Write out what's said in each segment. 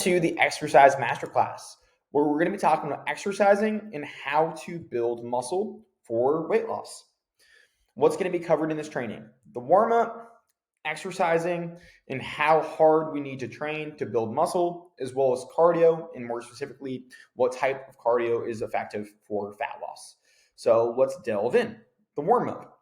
To the exercise masterclass, where we're going to be talking about exercising and how to build muscle for weight loss. What's going to be covered in this training? The warm up, exercising, and how hard we need to train to build muscle, as well as cardio, and more specifically, what type of cardio is effective for fat loss. So let's delve in. The warm up.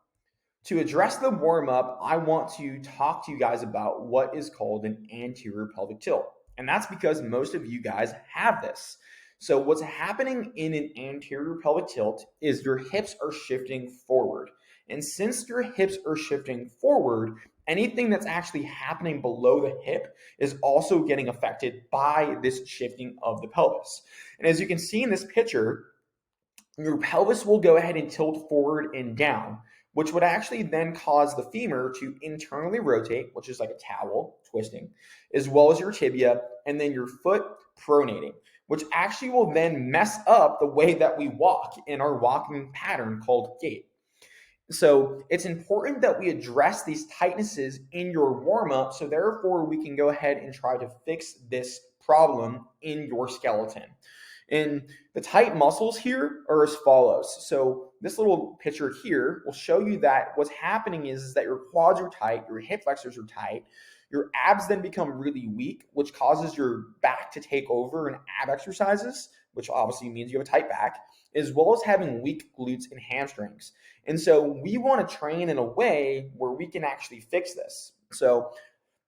To address the warm up, I want to talk to you guys about what is called an anterior pelvic tilt. And that's because most of you guys have this. So what's happening in an anterior pelvic tilt is your hips are shifting forward. And since your hips are shifting forward, anything that's actually happening below the hip is also getting affected by this shifting of the pelvis. And as you can see in this picture, your pelvis will go ahead and tilt forward and down, which would actually then cause the femur to internally rotate, which is like a towel twisting, as well as your tibia, and then your foot pronating, which actually will then mess up the way that we walk in our walking pattern called gait. So it's important that we address these tightnesses in your warm-up, so therefore we can go ahead and try to fix this problem in your skeleton. And the tight muscles here are as follows. So this little picture here will show you that what's happening is that your quads are tight, your hip flexors are tight, your abs then become really weak, which causes your back to take over in ab exercises, which obviously means you have a tight back, as well as having weak glutes and hamstrings. And so we want to train in a way where we can actually fix this. So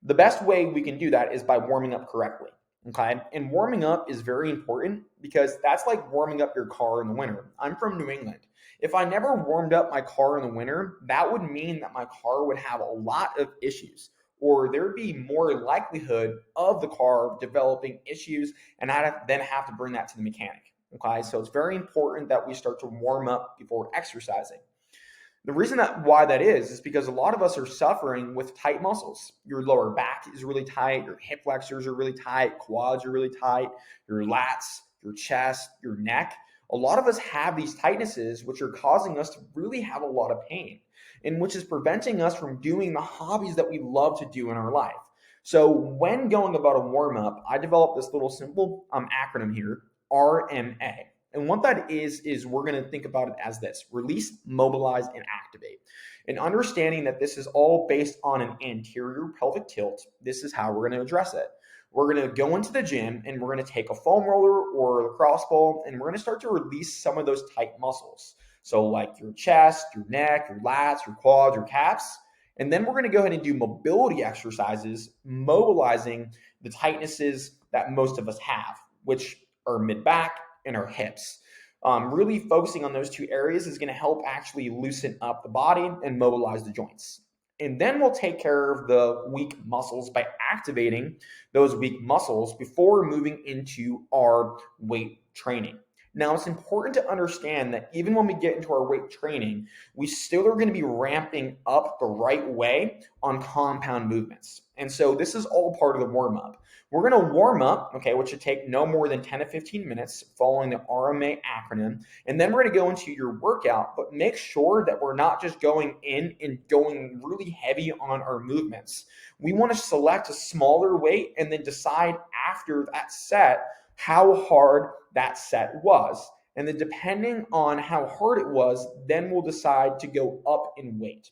the best way we can do that is by warming up correctly. Okay. And warming up is very important because that's like warming up your car in the winter. I'm from New England. If I never warmed up my car in the winter, that would mean that my car would have a lot of issues, or there would be more likelihood of the car developing issues, and I'd then have to bring that to the mechanic. Okay. So it's very important that we start to warm up before exercising. The reason why that is because a lot of us are suffering with tight muscles. Your lower back is really tight, your hip flexors are really tight, quads are really tight, your lats, your chest, your neck. A lot of us have these tightnesses which are causing us to really have a lot of pain, and which is preventing us from doing the hobbies that we love to do in our life. So when going about a warm-up, I developed this little simple acronym here, RMA. And what that is we're going to think about it as this: release, mobilize, and activate. And understanding that this is all based on an anterior pelvic tilt, this is how we're going to address it. We're going to go into the gym and we're going to take a foam roller or a lacrosse ball, and we're going to start to release some of those tight muscles. So like your chest, your neck, your lats, your quads, your calves. And then we're going to go ahead and do mobility exercises, mobilizing the tightnesses that most of us have, which are mid-back and our hips. Really focusing on those two areas is going to help actually loosen up the body and mobilize the joints. And then we'll take care of the weak muscles by activating those weak muscles before moving into our weight training. Now, it's important to understand that even when we get into our weight training, we still are going to be ramping up the right way on compound movements. And so this is all part of the warm-up. We're going to warm up, okay, which should take no more than 10 to 15 minutes following the RMA acronym. And then we're going to go into your workout, but make sure that we're not just going in and going really heavy on our movements. We want to select a smaller weight and then decide after that set how hard that set was. And then depending on how hard it was, then we'll decide to go up in weight.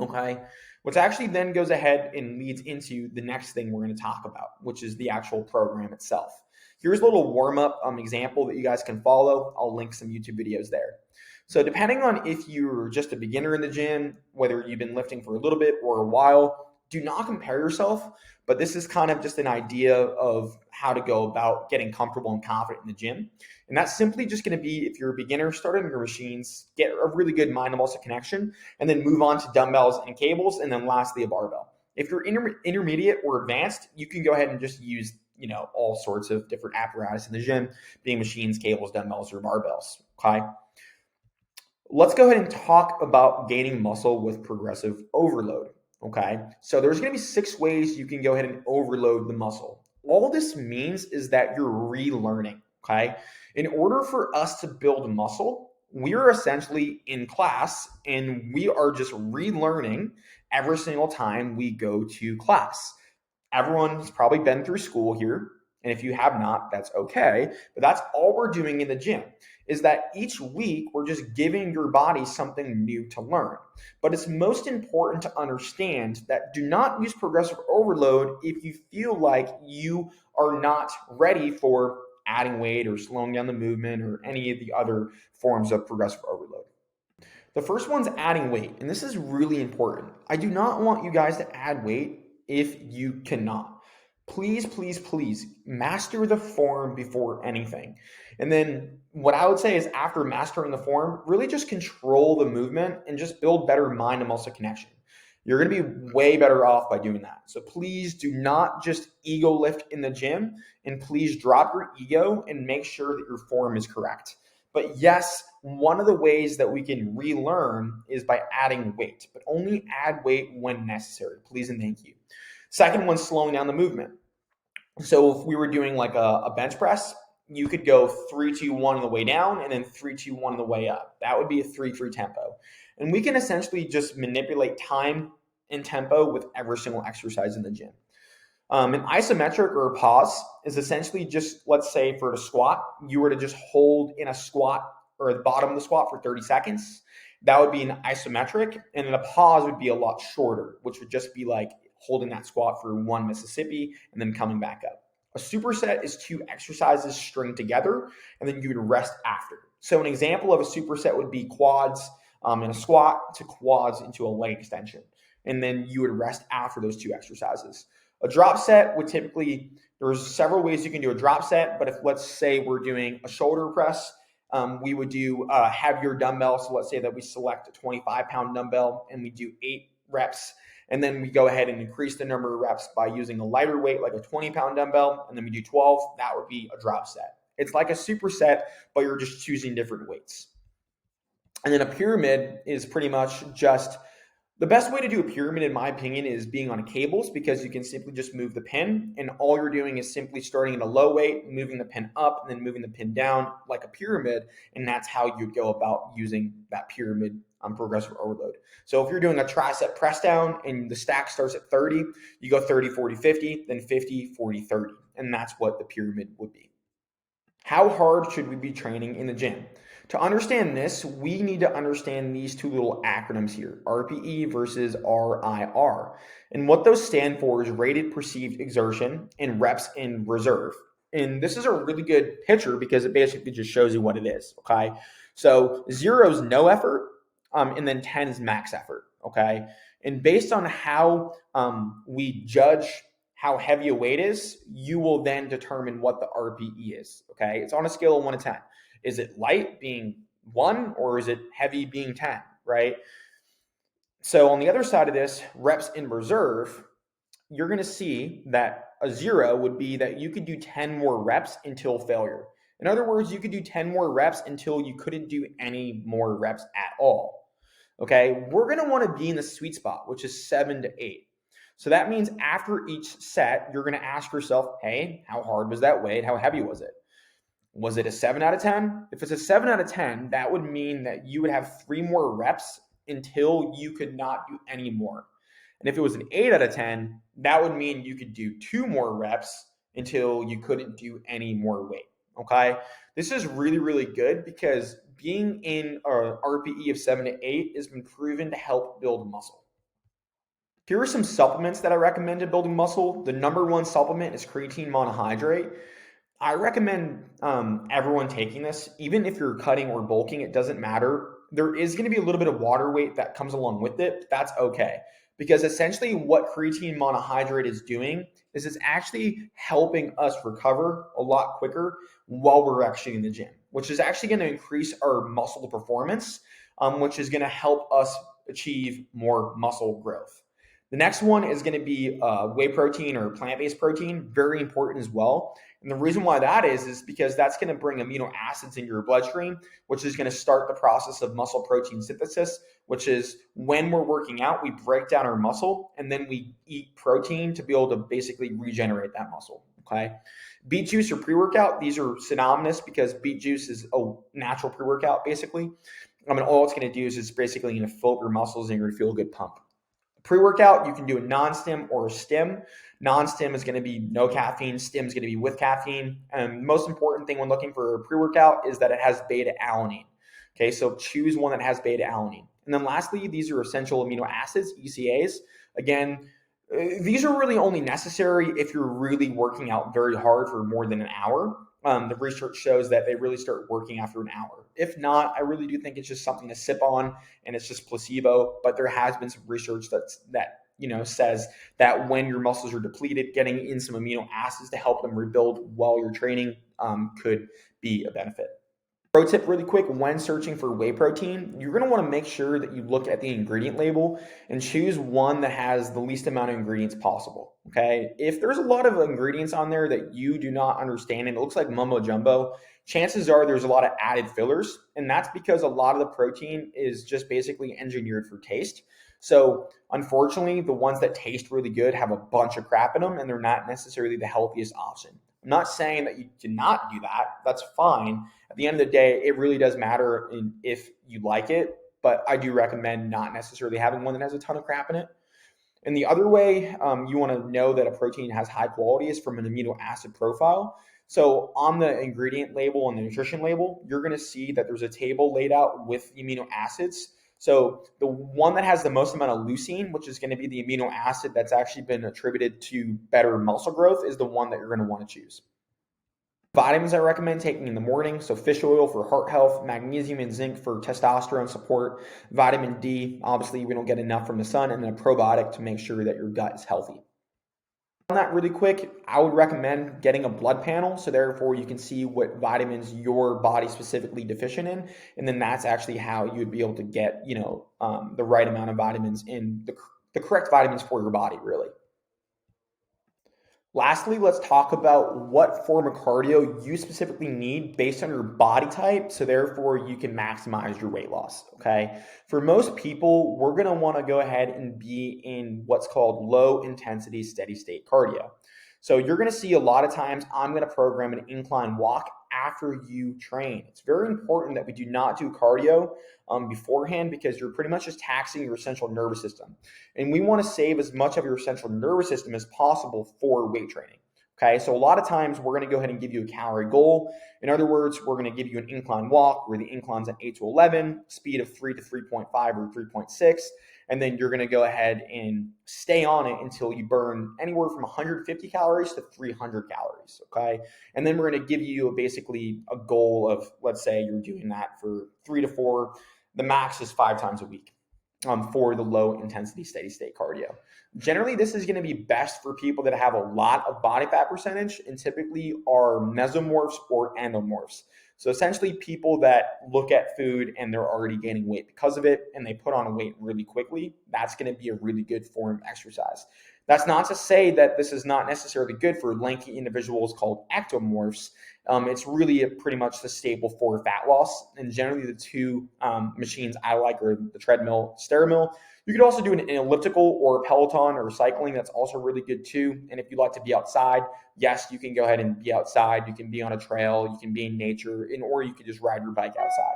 Okay, which actually then goes ahead and leads into the next thing we're going to talk about, which is the actual program itself. Here's a little warm-up example that you guys can follow. I'll link some YouTube videos there. So depending on if you're just a beginner in the gym, whether you've been lifting for a little bit or a while, do not compare yourself, but this is kind of just an idea of how to go about getting comfortable and confident in the gym. And that's simply just going to be, if you're a beginner, start on your machines, get a really good mind to muscle connection, and then move on to dumbbells and cables, and then lastly a barbell. If you're intermediate or advanced, you can go ahead and just use all sorts of different apparatus in the gym, being machines, cables, dumbbells, or barbells. Okay. Let's go ahead and talk about gaining muscle with progressive overload. Okay, so there's going to be 6 ways you can go ahead and overload the muscle. All this means is that you're relearning. Okay, in order for us to build muscle, we are essentially in class and we are just relearning every single time we go to class. Everyone's probably been through school here. And if you have not, that's okay. But that's all we're doing in the gym, is that each week we're just giving your body something new to learn. But it's most important to understand that do not use progressive overload if you feel like you are not ready for adding weight or slowing down the movement or any of the other forms of progressive overload. The first one's adding weight, and this is really important. I do not want you guys to add weight if you cannot. Please, please, please master the form before anything. And then what I would say is after mastering the form, really just control the movement and just build better mind and muscle connection. You're going to be way better off by doing that. So please do not just ego lift in the gym, and please drop your ego and make sure that your form is correct. But yes, one of the ways that we can relearn is by adding weight, but only add weight when necessary. Please and thank you. Second one, slowing down the movement. So if we were doing like a bench press, you could go 3-2-1 on the way down and then 3-2-1 on the way up. That would be a 3-3 tempo. And we can essentially just manipulate time and tempo with every single exercise in the gym. An isometric or a pause is essentially just, let's say for a squat, you were to just hold in a squat or the bottom of the squat for 30 seconds. That would be an isometric. And then a pause would be a lot shorter, which would just be like holding that squat for one Mississippi and then coming back up. A superset is 2 exercises stringed together, and then you would rest after. So an example of a superset would be quads in a squat to quads into a leg extension. And then you would rest after those 2 exercises. A drop set would typically, there's several ways you can do a drop set, but if let's say we're doing a shoulder press, we would do heavier dumbbell. So let's say that we select a 25-pound dumbbell and we do 8 reps. And then we go ahead and increase the number of reps by using a lighter weight, like a 20-pound dumbbell, and then we do 12. That would be a drop set. It's like a superset, but you're just choosing different weights. And then a pyramid is pretty much just, the best way to do a pyramid, in my opinion, is being on cables, because you can simply just move the pin, and all you're doing is simply starting at a low weight, moving the pin up, and then moving the pin down like a pyramid, and that's how you'd go about using that pyramid on progressive overload. So if you're doing a tricep press down and the stack starts at 30, you go 30, 40, 50, then 50, 40, 30, and that's what the pyramid would be. How hard should we be training in the gym? To understand this, we need to understand these 2 little acronyms here, RPE versus RIR. And what those stand for is rated perceived exertion and reps in reserve. And this is a really good picture because it basically just shows you what it is, okay? So 0 is no effort, and then 10 is max effort, okay? And based on how we judge how heavy a weight is, you will then determine what the RPE is, okay? It's on a scale of 1 to 10. Is it light being 1 or is it heavy being 10, right? So on the other side of this, reps in reserve, you're going to see that a 0 would be that you could do 10 more reps until failure. In other words, you could do 10 more reps until you couldn't do any more reps at all, okay? We're going to want to be in the sweet spot, which is 7 to 8. So that means after each set, you're going to ask yourself, hey, how hard was that weight? How heavy was it? Was it a 7 out of 10? If it's a 7 out of 10, that would mean that you would have 3 more reps until you could not do any more. And if it was an 8 out of 10, that would mean you could do 2 more reps until you couldn't do any more weight, okay? This is really, really good because being in an RPE of 7 to 8 has been proven to help build muscle. Here are some supplements that I recommend to building muscle. The number 1 supplement is creatine monohydrate. I recommend everyone taking this, even if you're cutting or bulking, it doesn't matter. There is going to be a little bit of water weight that comes along with it. That's okay. Because essentially what creatine monohydrate is doing is it's actually helping us recover a lot quicker while we're actually in the gym, which is actually going to increase our muscle performance, which is going to help us achieve more muscle growth. The next one is going to be whey protein or plant-based protein, very important as well. And the reason why that is because that's going to bring amino acids in your bloodstream, which is going to start the process of muscle protein synthesis, which is when we're working out, we break down our muscle and then we eat protein to be able to basically regenerate that muscle, okay? Beet juice or pre-workout, these are synonymous because beet juice is a natural pre-workout basically. I mean, all it's going to do is it's basically going to fill up your muscles and you're going to feel a good pump. Pre-workout, you can do a non-stim or a stim. Non-stim is going to be no caffeine. Stim is going to be with caffeine. And the most important thing when looking for a pre-workout is that it has beta-alanine. Okay, so choose one that has beta-alanine. And then lastly, these are essential amino acids, ECAs. Again, these are really only necessary if you're really working out very hard for more than an hour. The research shows that they really start working after an hour. If not, I really do think it's just something to sip on and it's just placebo. But there has been some research that says that when your muscles are depleted, getting in some amino acids to help them rebuild while you're training could be a benefit. Pro tip really quick, when searching for whey protein, you're going to want to make sure that you look at the ingredient label and choose one that has the least amount of ingredients possible, okay? If there's a lot of ingredients on there that you do not understand and it looks like mumbo jumbo, chances are there's a lot of added fillers, and that's because a lot of the protein is just basically engineered for taste. So unfortunately, the ones that taste really good have a bunch of crap in them and they're not necessarily the healthiest option. I'm not saying that you cannot do that. That's fine. At the end of the day, it really does matter if you like it, but I do recommend not necessarily having one that has a ton of crap in it. And the other way you want to know that a protein has high quality is from an amino acid profile. So on the ingredient label and the nutrition label, you're going to see that there's a table laid out with the amino acids. So the one that has the most amount of leucine, which is going to be the amino acid that's actually been attributed to better muscle growth, is the one that you're going to want to choose. Vitamins I recommend taking in the morning, so fish oil for heart health, magnesium and zinc for testosterone support, vitamin D, obviously we don't get enough from the sun, and then a probiotic to make sure that your gut is healthy. On that really quick, I would recommend getting a blood panel, so therefore you can see what vitamins your body specifically deficient in, and then that's actually how you would be able to get the right amount of vitamins in the correct vitamins for your body, really. Lastly, let's talk about what form of cardio you specifically need based on your body type, so therefore you can maximize your weight loss, okay? For most people, we're gonna wanna go ahead and be in what's called low intensity steady state cardio. So you're gonna see a lot of times I'm gonna program an incline walk after you train. It's very important that we do not do cardio beforehand because you're pretty much just taxing your central nervous system. And we want to save as much of your central nervous system as possible for weight training. Okay, so a lot of times we're going to go ahead and give you a calorie goal. In other words, we're going to give you an incline walk where the incline's at 8 to 11, speed of 3 to 3.5 or 3.6, and then you're going to go ahead and stay on it until you burn anywhere from 150 calories to 300 calories, okay? And then we're going to give you basically a goal of, let's say you're doing that for 3 to 4, the max is 5 times a week. For the low intensity steady state cardio. Generally, this is going to be best for people that have a lot of body fat percentage and typically are mesomorphs or endomorphs. So essentially people that look at food and they're already gaining weight because of it and they put on weight really quickly, that's going to be a really good form of exercise. That's not to say that this is not necessarily good for lanky individuals called ectomorphs. It's really pretty much the staple for fat loss. And generally the two machines I like are the treadmill, stairmill. You could also do an elliptical or a Peloton or cycling. That's also really good too. And if you like to be outside, yes, you can go ahead and be outside. You can be on a trail, you can be in nature, or you can just ride your bike outside.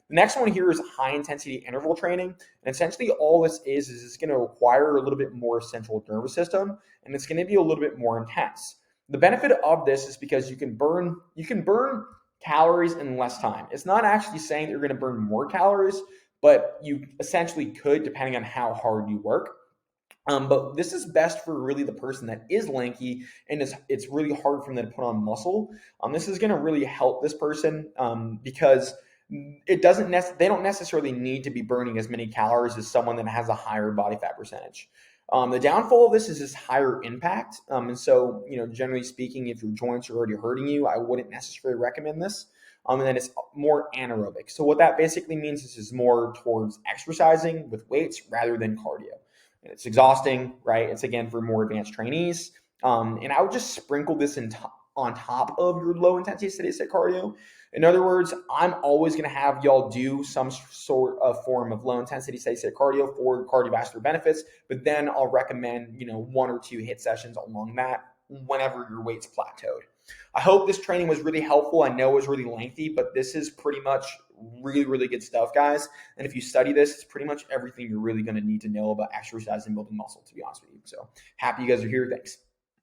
The next one here is high intensity interval training. And essentially all this is it's going to require a little bit more central nervous system, and it's going to be a little bit more intense. The benefit of this is because you can burn calories in less time. It's not actually saying that you're going to burn more calories, but you essentially could depending on how hard you work. But this is best for really the person that is lanky and it's really hard for them to put on muscle. This is going to really help this person because they don't necessarily need to be burning as many calories as someone that has a higher body fat percentage. The downfall of this is this higher impact. And so, generally speaking, if your joints are already hurting you, I wouldn't necessarily recommend this. And then it's more anaerobic. So what that basically means is it's more towards exercising with weights rather than cardio. And it's exhausting, right? It's again for more advanced trainees. And I would just sprinkle this on top of your low intensity steady state cardio. In other words, I'm always going to have y'all do some sort of form of low intensity steady state cardio for cardiovascular benefits, but then I'll recommend, 1 or 2 HIIT sessions along that whenever your weight's plateaued. I hope this training was really helpful. I know it was really lengthy, but this is pretty much Really, really good stuff, guys. And if you study this, it's pretty much everything you're really going to need to know about exercise and building muscle, to be honest with you. So happy you guys are here. Thanks.